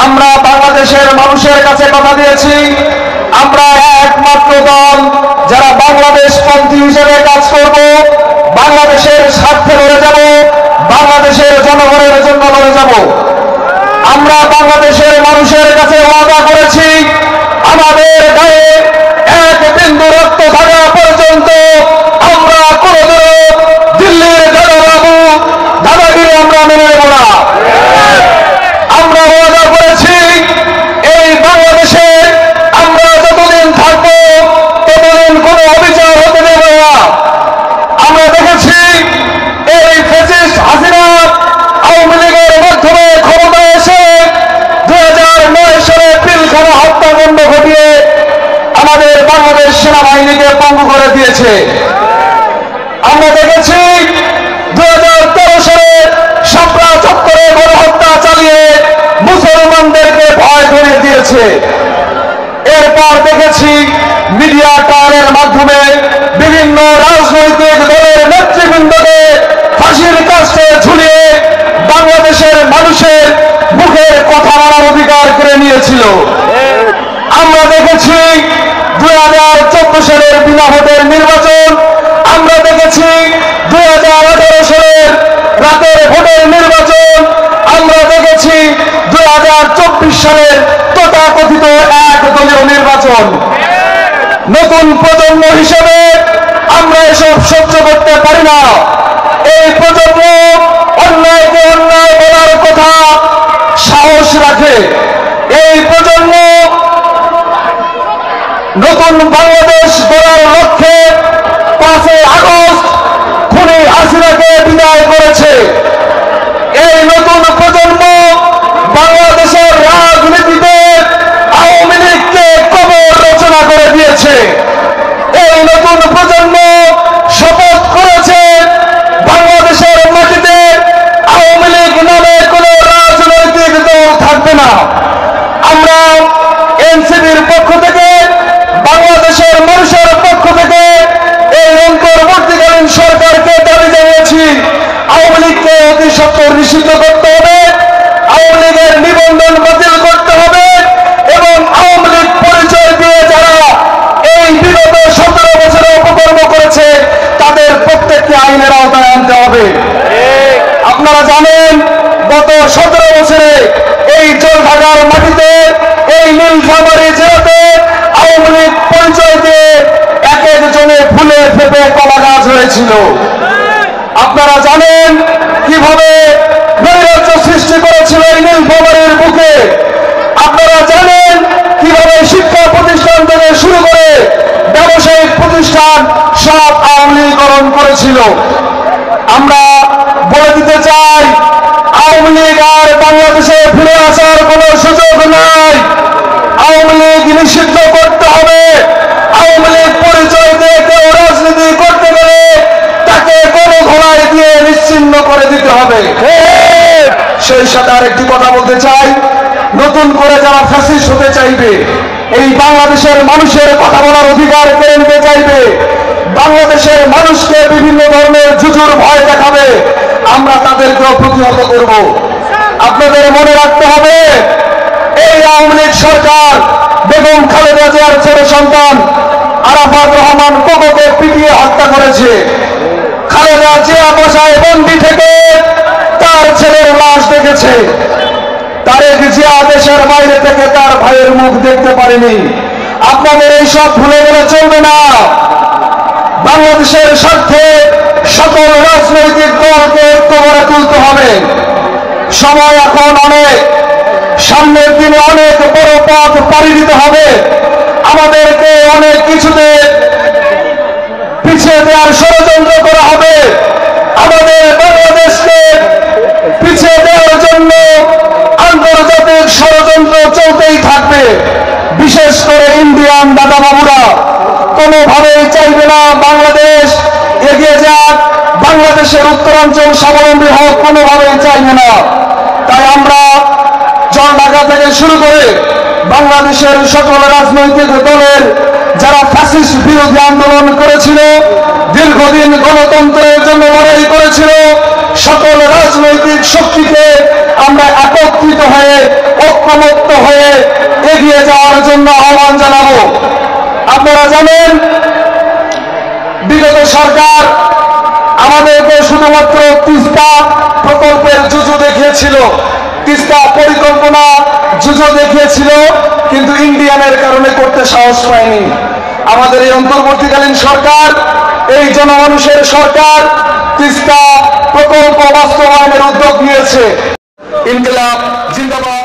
আমরা বাংলাদেশের মানুষের কাছে কথা দিয়েছি, আমরা একমাত্র দল যারা বাংলাদেশ পন্থী হিসেবে কাজ করব, বাংলাদেশের স্বার্থে লড়ে যাব, বাংলাদেশের জনগণের জন্য লড়ে যাব। আমরা বাংলাদেশের মানুষের কাছে ওয়াদা করেছি, আমাদের গায়ে এক বিন্দু রক্ত থাকা পর্যন্ত আমরা কোনদিনও দিল্লির দাদাবাবু দাদাগিরি আমরা মেনে নেব না। আমরা ওয়াদা করেছি, এই বাংলাদেশে আমরা যতদিন থাকবো ততদিন কোনো অবিচার হতে দেব না। আমরা দেখেছি এই ফ্যাসিস্ট হাসিনা আওয়ামী লীগের মাধ্যমে ক্ষমতায় এসে 2009 সালে পিলখানা হত্যাকাণ্ড ঘটিয়ে আমাদের বাংলাদেশ সেনাবাহিনীকে পঙ্গু করে দিয়েছে। আমরা দেখেছি 2013 সালে শাপলা চত্বরে গণহত্যা চালিয়ে মুসলমানদেরকে ভয় ধরিয়ে দিয়েছে। এরপর দেখেছি মিডিয়া ট্রায়ালের মাধ্যমে বিভিন্ন রাজনৈতিক দলের নেতৃবৃন্দকে ফাঁসির কাস্টে ঝুলিয়ে বাংলাদেশের মানুষের মুখের কথা বলার অধিকার করে নিয়েছিল। আমরা দেখেছি 2014 সালের বিনা ভোটের নির্বাচন, আমরা দেখেছি 2018 সালের রাতের ভোটের নির্বাচন, আমরা দেখেছি 2024 সালের তথাকথিত একদলীয় নির্বাচন। নতুন প্রজন্ম হিসেবে আমরা এসব সহ্য করতে পারি না। এই প্রজন্ম অন্যায়কে অন্যায় বলার কথা সাহস রাখে। এই প্রজন্ম নতুন বাংলাদেশ গড়ার লক্ষ্যে 5 আগস্ট খুনি হাসিনাকে বিদায় করেছে। এই নতুন প্রজন্ম বাংলাদেশের রাজনীতিতে আওয়ামী লীগকে কবর রচনা করে দিয়েছে। এই নতুন প্রজন্ম শপথ করেছে বাংলাদেশের মাটিতে আওয়ামী লীগ নামে কোন রাজনৈতিক দল থাকবে না। আমরা এনসিপির পক্ষ থেকে, বাংলাদেশের মানুষের পক্ষ থেকে এই অন্তর্বর্তীকালীন সরকারকে দাবি জানিয়েছি, আওয়ামী লীগকে অতি সত্বর নিষিদ্ধ করতে হবে, আওয়ামী লীগের নিবন্ধন বাতিল করতে হবে এবং আওয়ামী লীগ পরিচয় দিয়ে যারা এই বিগত 17 বছরে অপকর্ম করেছে তাদের প্রত্যেককে আইনের আওতায় আনতে হবে। আপনারা জানেন গত 17 বছরে এই জলঢাকার মাটিতে, এই নীলফামারী জেলাতে আওয়ামী লীগ পরিচয় দিয়ে এক একজনে ফুলে ফেপে কলা গাছ হয়েছিল। আপনারা জানেন কিভাবে নৈরাজ্য সৃষ্টি করেছিল এই নীলফামারীর বুকে। আপনারা জানেন কিভাবে শিক্ষা প্রতিষ্ঠান থেকে শুরু করে ব্যবসায়িক প্রতিষ্ঠান সব আওয়ামী লীগীকরণ করেছিল। আমরা বলে দিতে চাই, আওয়ামী লীগ আর বাংলাদেশে ফিরে আসার কোনো সুযোগ নাই। আওয়ামী লীগ নিষিদ্ধ করতে হবে। আওয়ামী লীগ পরিচয় দিয়ে কেউ রাজনীতি করতে গেলে তাকে গণধোলাই দিয়ে নিশ্চিহ্ন করে দিতে হবে। সেই সাথে আরেকটি কথা বলতে চাই, নতুন করে যারা ফ্যাসিস্ট হতে চাইবে, এই বাংলাদেশের মানুষের কথা বলার অধিকার কেড়ে নিতে চাইবে, বাংলাদেশের মানুষকে বিভিন্ন ধরনের জুজুর ভয় দেখাবে, আমরা তাদেরকেও প্রতিহত করব। আপনাদের মনে রাখতে হবে, এই আওয়ামী লীগ সরকার বেগম খালেদা জিয়ার ছোট সন্তান আরাফাত রহমান কোকোকে পিটিয়ে হত্যা করেছে। খালেদা জিয়া বাসায় বন্দী থেকে তার ছেলের লাশ দেখেছে। তারেক জিয়া দেশের বাইরে থেকে তার ভাইয়ের মুখ দেখতে পারেনি। আপনাদের এইসব ভুলে গেলে চলবে না। বাংলাদেশের স্বার্থে সকল রাজনৈতিক দলকে ঐক্য গড়ে তুলতে হবে। সময় এখন অনেক, সামনের দিনে অনেক বড় পথ পাড়ি দিতে হবে। আমাদেরকে অনেক কিছুতে পিছিয়ে দেওয়ার ষড়যন্ত্র করা হবে। আমাদের বাংলাদেশকে পিছিয়ে দেওয়ার জন্য আন্তর্জাতিক ষড়যন্ত্র চলতেই থাকবে। বিশেষ করে ইন্ডিয়ান দাদাবাবুরা কোনোভাবেই চাইবে না বাংলাদেশ এগিয়ে যাক, বাংলাদেশের উত্তরাঞ্চল স্বাবলম্বী হোক, কোনোভাবেই চাইবে না। তাই আমরা জলঢাকা থেকে শুরু করে বাংলাদেশের সকল রাজনৈতিক দলের যারা ফ্যাসিস্ট বিরোধী আন্দোলন করেছিল, দীর্ঘদিন গণতন্ত্রের জন্য লড়াই করেছিল, সকল রাজনৈতিক শক্তিকে আমরা একত্রিত হয়ে ঐক্যমত্য যাওয়ার জন্য আহ্বান জানাবো। আপনারা জানেন বিগত সরকার আমাদেরকে শুধুমাত্র তিস্তা প্রকল্পের জুজু দেখিয়েছিল, তিস্তা পরিকল্পনা জুজু দেখিয়েছিল, কিন্তু ইন্ডিয়ানের কারণে করতে সাহস পায়নি। আমাদের এই অন্তর্বর্তীকালীন সরকার, এই জনমানুষের সরকার তিস্তা প্রকল্প বাস্তবায়নের উদ্যোগ নিয়েছে। ইনকিলাব জিন্দাবাদ।